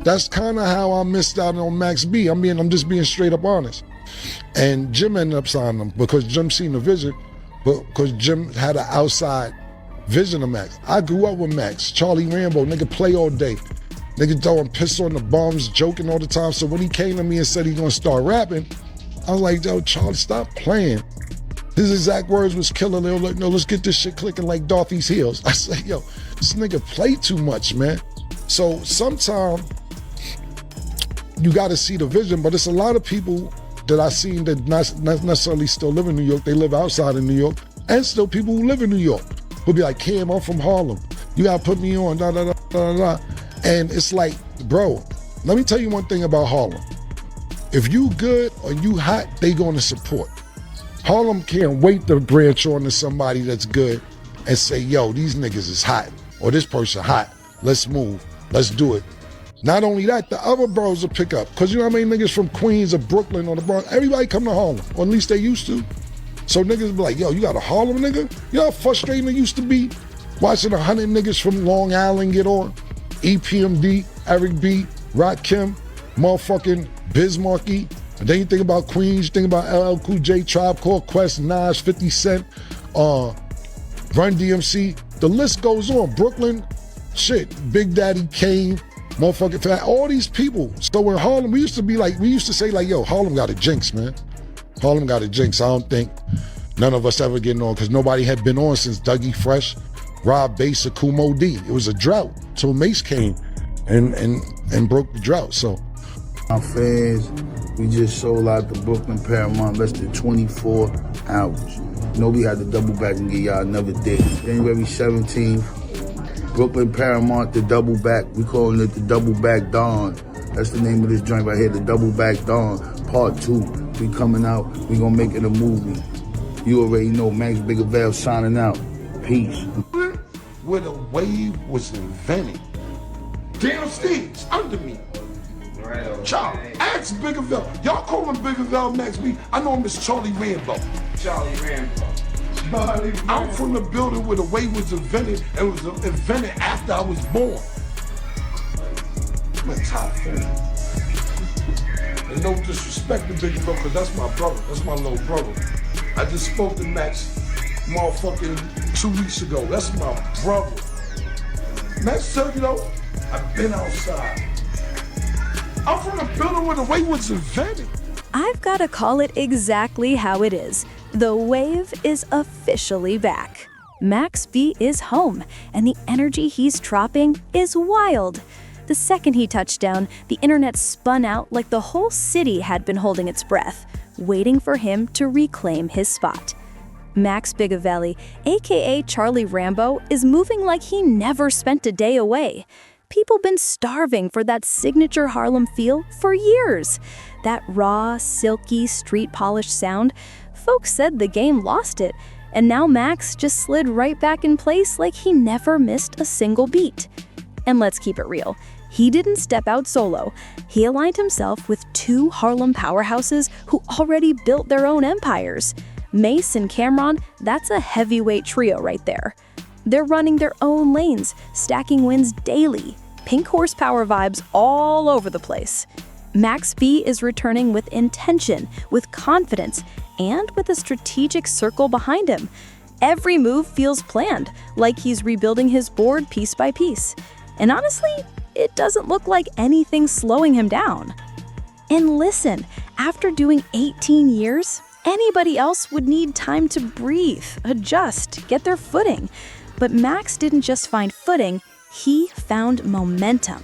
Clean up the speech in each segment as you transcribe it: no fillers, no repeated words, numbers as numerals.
That's kind of how I missed out on Max B. I'm just being straight up honest. And Jim ended up signing him because Jim seen the vision, but because Jim had an outside vision of Max. I grew up with Max, Charlie Rambo, nigga play all day. Nigga throwing piss on the bums, joking all the time. So when he came to me and said he gonna start rapping, I was like, yo, Charlie, stop playing. His exact words was killer. They were like, no, let's get this shit clicking like Dorothy's heels. I said, yo, this nigga play too much, man. So sometimes you gotta see the vision, but it's a lot of people that I seen that not necessarily still live in New York. They live outside of New York, and still people who live in New York will be like, Cam, I'm from Harlem. You gotta put me on, da da da da da. And it's like, bro, let me tell you one thing about Harlem. If you good or you hot, they gonna support. Harlem can't wait to branch on to somebody that's good and say, yo, these niggas is hot, or this person hot. Let's move, let's do it. Not only that, the other boroughs will pick up. Cause you know how many niggas from Queens or Brooklyn or the Bronx, everybody come to Harlem, or at least they used to. So niggas be like, yo, you got a Harlem nigga? You know how frustrating it used to be watching 100 niggas from Long Island get on? EPMD, Eric B, Rakim, motherfucking Biz Markie. And then you think about Queens, you think about LL Cool J, Tribe Called Quest, Nas, 50 Cent, Run DMC. The list goes on. Brooklyn, shit, Big Daddy Kane, motherfucking fat, all these people. So in Harlem, we used to say like, yo, Harlem got a jinx, man. Harlem got a jinx. I don't think none of us ever getting on because nobody had been on since Dougie Fresh, Rob Bass, or Kumo D. It was a drought till Mace came and broke the drought. So our fans, we just sold out the Brooklyn Paramount less than 24 hours. Nobody had to double back and get y'all another day. January 17th, Brooklyn Paramount, the double back. We calling it the double back dawn. That's the name of this joint right here, the double back dawn, part 2. We coming out, we gonna make it a movie. You already know, Max Bigger Valve signing out. Peace. Where the wave was invented. Downstairs, under me. Child, ask Bigger Valve. Y'all call him Bigger Valve Max B. I know him as Charlie Rambo. Charlie Rambo. I'm from the building where the wave was invented, and it was invented after I was born. I'm a top fan. And no disrespect to Bigger Valve, because that's my brother. That's my little brother. I just spoke to Max motherfucking 2 weeks ago. That's my brother. Max tell you though, I've been outside. I'm from the building where the wave was invented. I've got to call it exactly how it is. The wave is officially back. Max B is home, and the energy he's dropping is wild. The second he touched down, the internet spun out like the whole city had been holding its breath, waiting for him to reclaim his spot. Max Bigavelli, aka Charlie Rambo, is moving like he never spent a day away. People been starving for that signature Harlem feel for years. That raw, silky, street-polished sound. Folks said the game lost it, and now Max just slid right back in place like he never missed a single beat. And let's keep it real. He didn't step out solo. He aligned himself with 2 Harlem powerhouses who already built their own empires. Mace and Cameron, that's a heavyweight trio right there. They're running their own lanes, stacking wins daily. Pink horsepower vibes all over the place. Max B is returning with intention, with confidence, and with a strategic circle behind him. Every move feels planned, like he's rebuilding his board piece by piece. And honestly, it doesn't look like anything's slowing him down. And listen, after doing 18 years, anybody else would need time to breathe, adjust, get their footing. But Max didn't just find footing, he found momentum.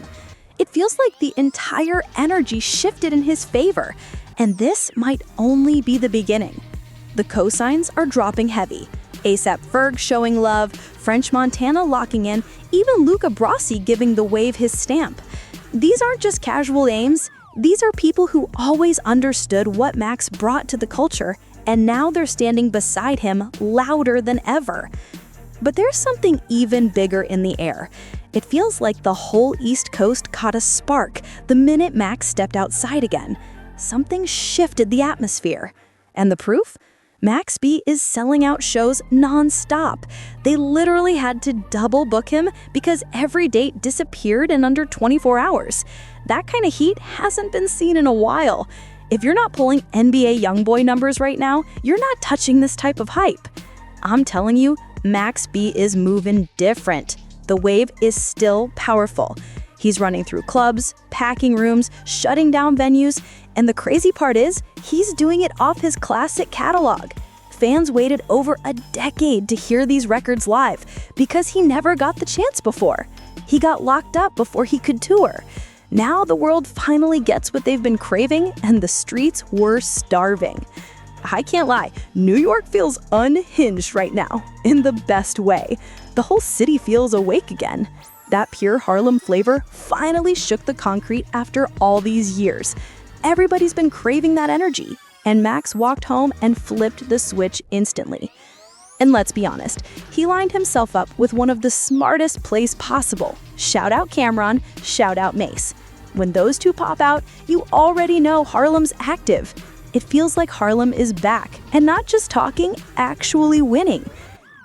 It feels like the entire energy shifted in his favor, and this might only be the beginning. The cosigns are dropping heavy. A$AP Ferg showing love, French Montana locking in, even Luca Brasi giving the wave his stamp. These aren't just casual aims, these are people who always understood what Max brought to the culture, and now they're standing beside him louder than ever. But there's something even bigger in the air. It feels like the whole East Coast caught a spark the minute Max stepped outside again. Something shifted the atmosphere. And the proof? Max B is selling out shows non-stop. They literally had to double book him because every date disappeared in under 24 hours. That kind of heat hasn't been seen in a while. If you're not pulling NBA YoungBoy numbers right now, you're not touching this type of hype. I'm telling you, Max B is moving different. The wave is still powerful. He's running through clubs, packing rooms, shutting down venues, and the crazy part is, he's doing it off his classic catalog. Fans waited over a decade to hear these records live because he never got the chance before. He got locked up before he could tour. Now the world finally gets what they've been craving, and the streets were starving. I can't lie, New York feels unhinged right now, in the best way. The whole city feels awake again. That pure Harlem flavor finally shook the concrete after all these years. Everybody's been craving that energy, and Max walked home and flipped the switch instantly. And let's be honest, he lined himself up with one of the smartest plays possible. Shout out Cameron, shout out Mace. When those two pop out, you already know Harlem's active. It feels like Harlem is back, and not just talking, actually winning.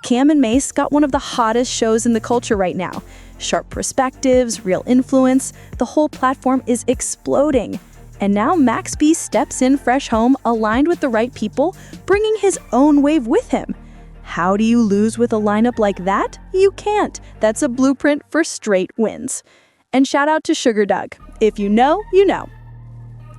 Cam and Mace got one of the hottest shows in the culture right now. Sharp perspectives, real influence, the whole platform is exploding. And now Max B steps in fresh home, aligned with the right people, bringing his own wave with him. How do you lose with a lineup like that? You can't. That's a blueprint for straight wins. And shout out to Sugar Doug. If you know, you know.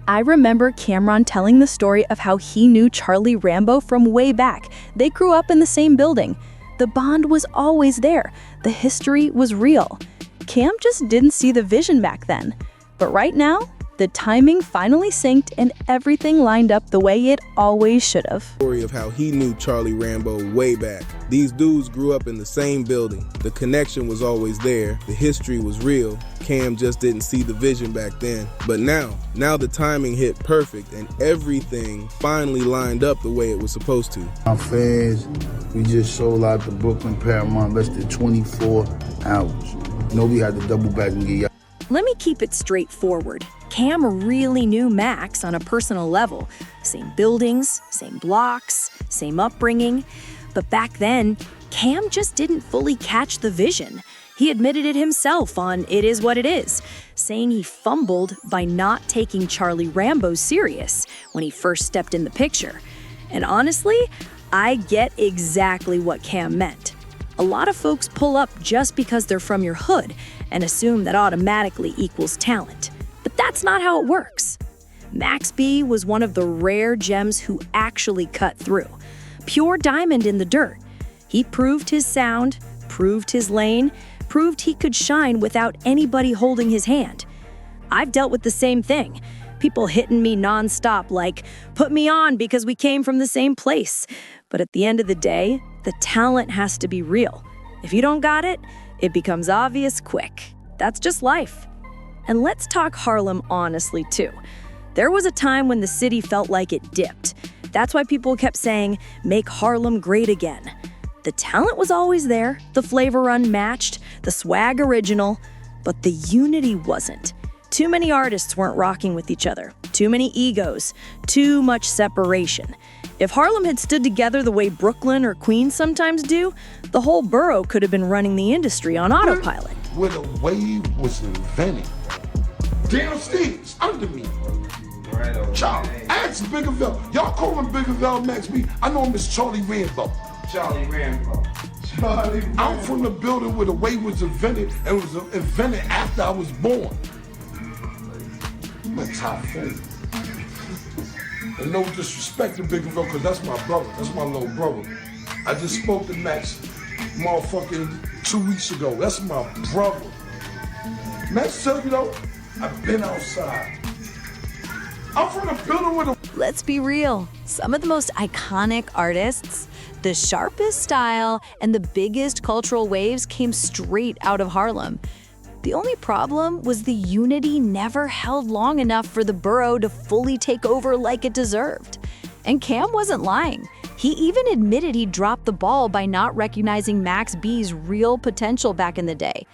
I remember Cameron telling the story of how he knew Charlie Rambo from way back. They grew up in the same building. The bond was always there. The history was real. Cam just didn't see the vision back then. But right now, the timing finally synced and everything lined up the way it always should have. Story of how he knew Charlie Rambo way back. These dudes grew up in the same building. The connection was always there. The history was real. Cam just didn't see the vision back then. But now the timing hit perfect and everything finally lined up the way it was supposed to. Our fans, we just sold out the Brooklyn Paramount less than 24 hours. Nobody had to double back and get y'all. Let me keep it straightforward. Cam really knew Max on a personal level. Same buildings, same blocks, same upbringing. But back then, Cam just didn't fully catch the vision. He admitted it himself on It Is What It Is, saying he fumbled by not taking Charlie Rambo serious when he first stepped in the picture. And honestly, I get exactly what Cam meant. A lot of folks pull up just because they're from your hood and assume that automatically equals talent. But that's not how it works. Max B was one of the rare gems who actually cut through. Pure diamond in the dirt. He proved his sound, proved his lane, proved he could shine without anybody holding his hand. I've dealt with the same thing. People hitting me nonstop like, put me on because we came from the same place. But at the end of the day, the talent has to be real. If you don't got it, it becomes obvious quick. That's just life. And let's talk Harlem honestly too. There was a time when the city felt like it dipped. That's why people kept saying, make Harlem great again. The talent was always there, the flavor unmatched, the swag original, but the unity wasn't. Too many artists weren't rocking with each other, too many egos, too much separation. If Harlem had stood together the way Brooklyn or Queens sometimes do, the whole borough could have been running the industry on autopilot. Where the wave was invented. Downstairs, under me. Child, ask Biggerville. Y'all call him Biggerville Max B. I know him as Charlie Rambo. Charlie Rambo. I'm from the building where the wave was invented and was invented after I was born. I'm a top fan. And no disrespect to Biggerville, because that's my brother. That's my little brother. I just spoke to Max motherfucking 2 weeks ago. That's my brother. Max tell you though, I've been outside. I'm from the building where the... Let's be real. Some of the most iconic artists, the sharpest style, and the biggest cultural waves came straight out of Harlem. The only problem was the unity never held long enough for the borough to fully take over like it deserved. And Cam wasn't lying. He even admitted he dropped the ball by not recognizing Max B's real potential back in the day.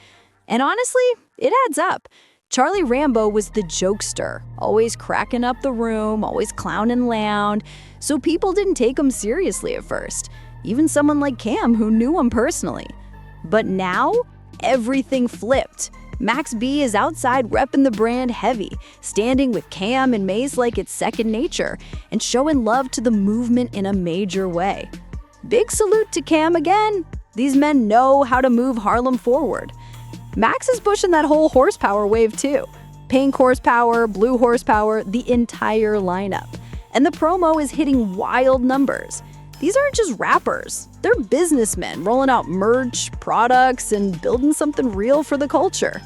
And honestly, it adds up. Charlie Rambo was the jokester, always cracking up the room, always clowning loud, so people didn't take him seriously at first, even someone like Cam who knew him personally. But now, everything flipped. Max B is outside repping the brand heavy, standing with Cam and Mace like it's second nature, and showing love to the movement in a major way. Big salute to Cam again. These men know how to move Harlem forward. Max is pushing that whole horsepower wave too. Pink horsepower, blue horsepower, the entire lineup. And the promo is hitting wild numbers. These aren't just rappers. They're businessmen rolling out merch, products, and building something real for the culture.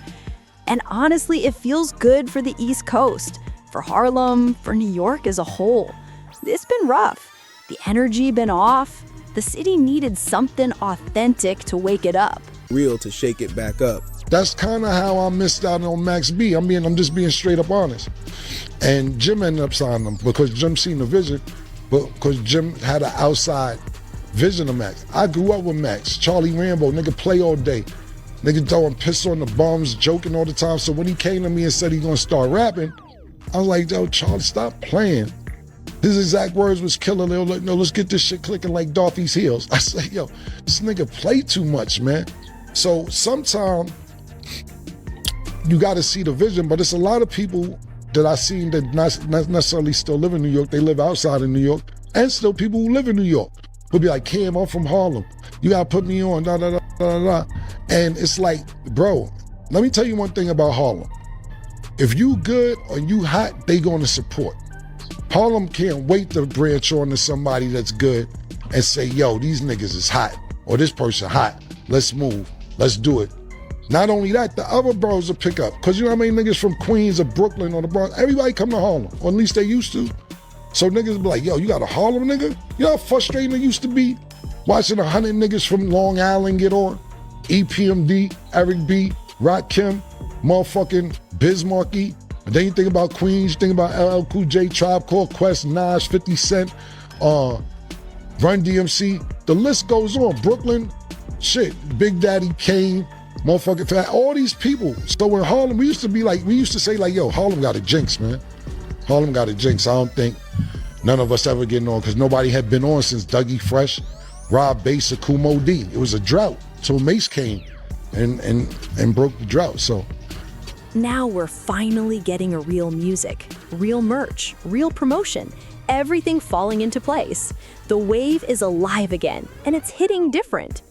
And honestly, it feels good for the East Coast, for Harlem, for New York as a whole. It's been rough. The energy been off. The city needed something authentic to wake it up. Real to shake it back up. That's kind of how I missed out on Max B. I'm just being straight up honest. And Jim ended up signing him because Jim seen the vision, but because Jim had an outside vision of Max. I grew up with Max, Charlie Rambo, nigga play all day. Nigga throwing piss on the bums, joking all the time. So when he came to me and said he gonna start rapping, I was like, yo, Charlie, stop playing. His exact words was killer. They were like, no, let's get this shit clicking like Dorothy's heels. I said, yo, this nigga play too much, man. So sometimes you gotta see the vision, but it's a lot of people that I seen that not necessarily still live in New York. They live outside of New York, and still people who live in New York will be like, Cam, I'm from Harlem. You gotta put me on, da da da da da. And it's like, bro, let me tell you one thing about Harlem. If you good or you hot, they gonna support. Harlem can't wait to branch on to somebody that's good and say, yo, these niggas is hot, or this person hot. Let's move, let's do it. Not only that, the other boroughs will pick up. Cause you know how many niggas from Queens or Brooklyn or the Bronx, everybody come to Harlem, or at least they used to. So niggas be like, yo, you got a Harlem nigga? You know how frustrating it used to be watching 100 niggas from Long Island get on? EPMD, Eric B, Rakim, motherfucking Bismarcky. And then you think about Queens, you think about LL Cool J, Tribe Called Quest, Nas, 50 Cent, Run DMC. The list goes on. Brooklyn, shit, Big Daddy Kane, motherfucking fat, all these people. So in Harlem, we used to say like, yo, Harlem got a jinx, man. Harlem got a jinx. I don't think none of us ever getting on, because nobody had been on since Dougie Fresh, Rob Bass, or Kool Moe Dee. It was a drought till Mace came and broke the drought. So now we're finally getting a real music, real merch, real promotion, everything falling into place. The wave is alive again, and it's hitting different.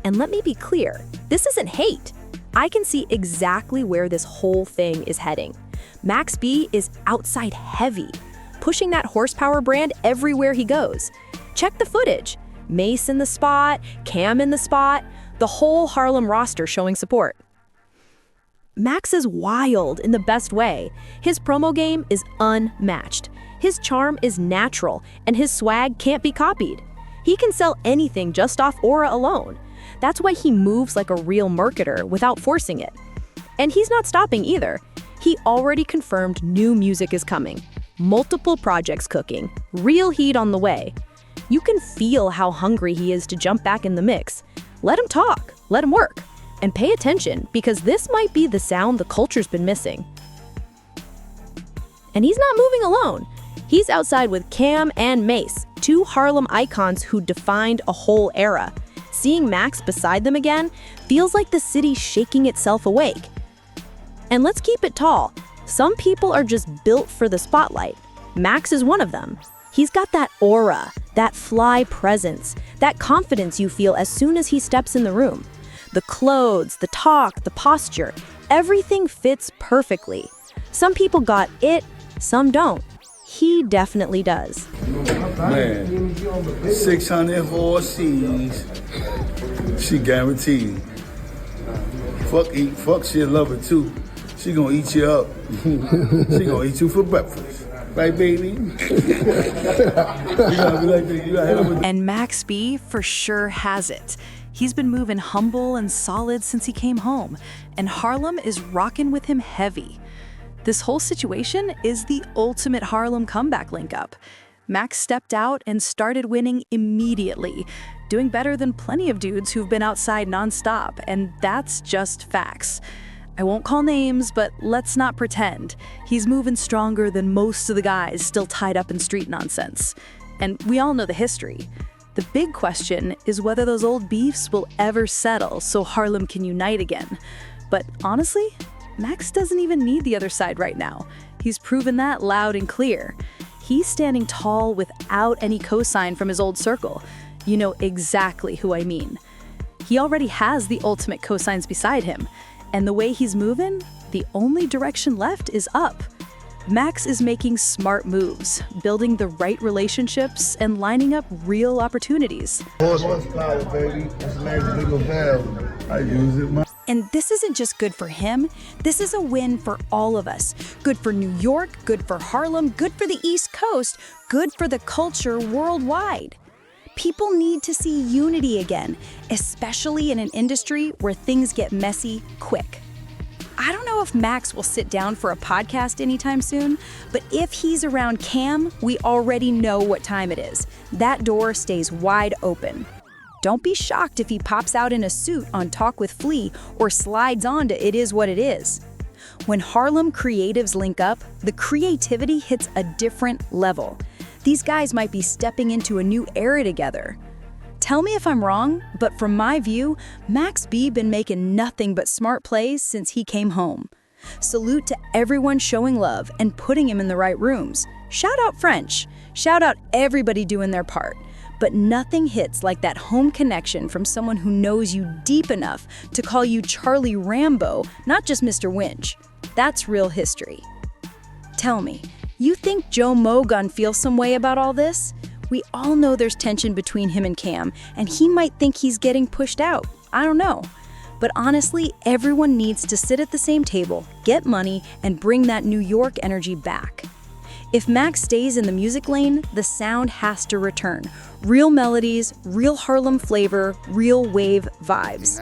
And let me be clear, this isn't hate. I can see exactly where this whole thing is heading. Max B is outside heavy, pushing that horsepower brand everywhere he goes. Check the footage. Mace in the spot, Cam in the spot, the whole Harlem roster showing support. Max is wild in the best way. His promo game is unmatched. His charm is natural, and his swag can't be copied. He can sell anything just off aura alone. That's why he moves like a real marketer without forcing it. And he's not stopping either. He already confirmed new music is coming. Multiple projects cooking. Real heat on the way. You can feel how hungry he is to jump back in the mix. Let him talk. Let him work. And pay attention, because this might be the sound the culture's been missing. And he's not moving alone. He's outside with Cam and Mace, two Harlem icons who defined a whole era. Seeing Max beside them again feels like the city shaking itself awake. And let's keep it tall. Some people are just built for the spotlight. Max is one of them. He's got that aura, that fly presence, that confidence you feel as soon as he steps in the room. The clothes, the talk, the posture, everything fits perfectly. Some people got it, some don't. He definitely does. Man, 600 horses, she guaranteed. Fuck, she'll love it too. She gonna eat you up. She gonna eat you for breakfast. Right, baby? And Max B for sure has it. He's been moving humble and solid since he came home, and Harlem is rocking with him heavy. This whole situation is the ultimate Harlem comeback link-up. Max stepped out and started winning immediately, doing better than plenty of dudes who've been outside nonstop, and that's just facts. I won't call names, but let's not pretend. He's moving stronger than most of the guys still tied up in street nonsense. And we all know the history. The big question is whether those old beefs will ever settle so Harlem can unite again. But honestly, Max doesn't even need the other side right now. He's proven that loud and clear. He's standing tall without any cosign from his old circle. You know exactly who I mean. He already has the ultimate cosigns beside him. And the way he's moving, the only direction left is up. Max is making smart moves, building the right relationships, and lining up real opportunities. Horsepower, baby. That's Max Bigger Valve. I use it. And this isn't just good for him, this is a win for all of us. Good for New York, good for Harlem, good for the East Coast, good for the culture worldwide. People need to see unity again, especially in an industry where things get messy quick. I don't know if Max will sit down for a podcast anytime soon, but if he's around Cam, we already know what time it is. That door stays wide open. Don't be shocked if he pops out in a suit on Talk with Flea or slides on to It Is What It Is. When Harlem creatives link up, the creativity hits a different level. These guys might be stepping into a new era together. Tell me if I'm wrong, but from my view, Max B been making nothing but smart plays since he came home. Salute to everyone showing love and putting him in the right rooms. Shout out French. Shout out everybody doing their part. But nothing hits like that home connection from someone who knows you deep enough to call you Charlie Rambo, not just Mr. Winch. That's real history. Tell me, you think Joe Mogun feels some way about all this? We all know there's tension between him and Cam, and he might think he's getting pushed out. I don't know. But honestly, everyone needs to sit at the same table, get money, and bring that New York energy back. If Max stays in the music lane, the sound has to return. Real melodies, real Harlem flavor, real wave vibes.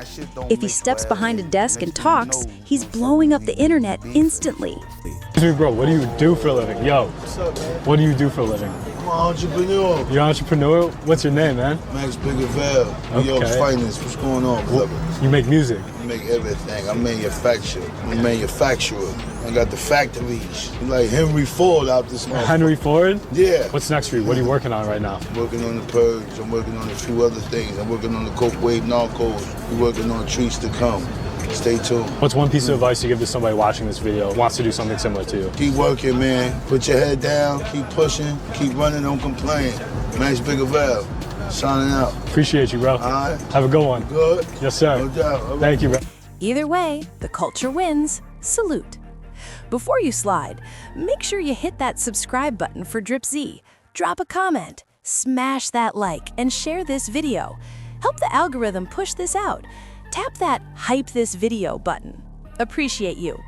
If he steps behind a desk and talks, he's blowing up the internet instantly. Excuse me, bro, what do you do for a living? Yo, What's up, man? what do you do for a living? I'm an entrepreneur. You're an entrepreneur? What's your name, man? Max Bigger Valve. New York Okay. Finance. What's going on, brother? You make music. I make everything. I manufacture. I'm a manufacturer. I got the factories. I'm like Henry Ford out this month. Henry Ford? Yeah. What's next for you? What are you working on right now? I'm working on the Purge. I'm working on a few other things. I'm working on the Coke Wave Narcos. We're working on treats to come. Stay tuned. What's one piece of advice you give to somebody watching this video who wants to do something similar to you? Keep working, man. Put your head down. Keep pushing. Keep running. Don't complain. Max Bigger Valve. Signing out. Appreciate you, bro. All right. Have a good one. Good? Yes, sir. No doubt. All right. Thank you, bro. Either way, the culture wins. Salute. Before you slide, make sure you hit that subscribe button for Drip Z. Drop a comment, smash that like, and share this video. Help the algorithm push this out. Tap that Hype This Video button. Appreciate you.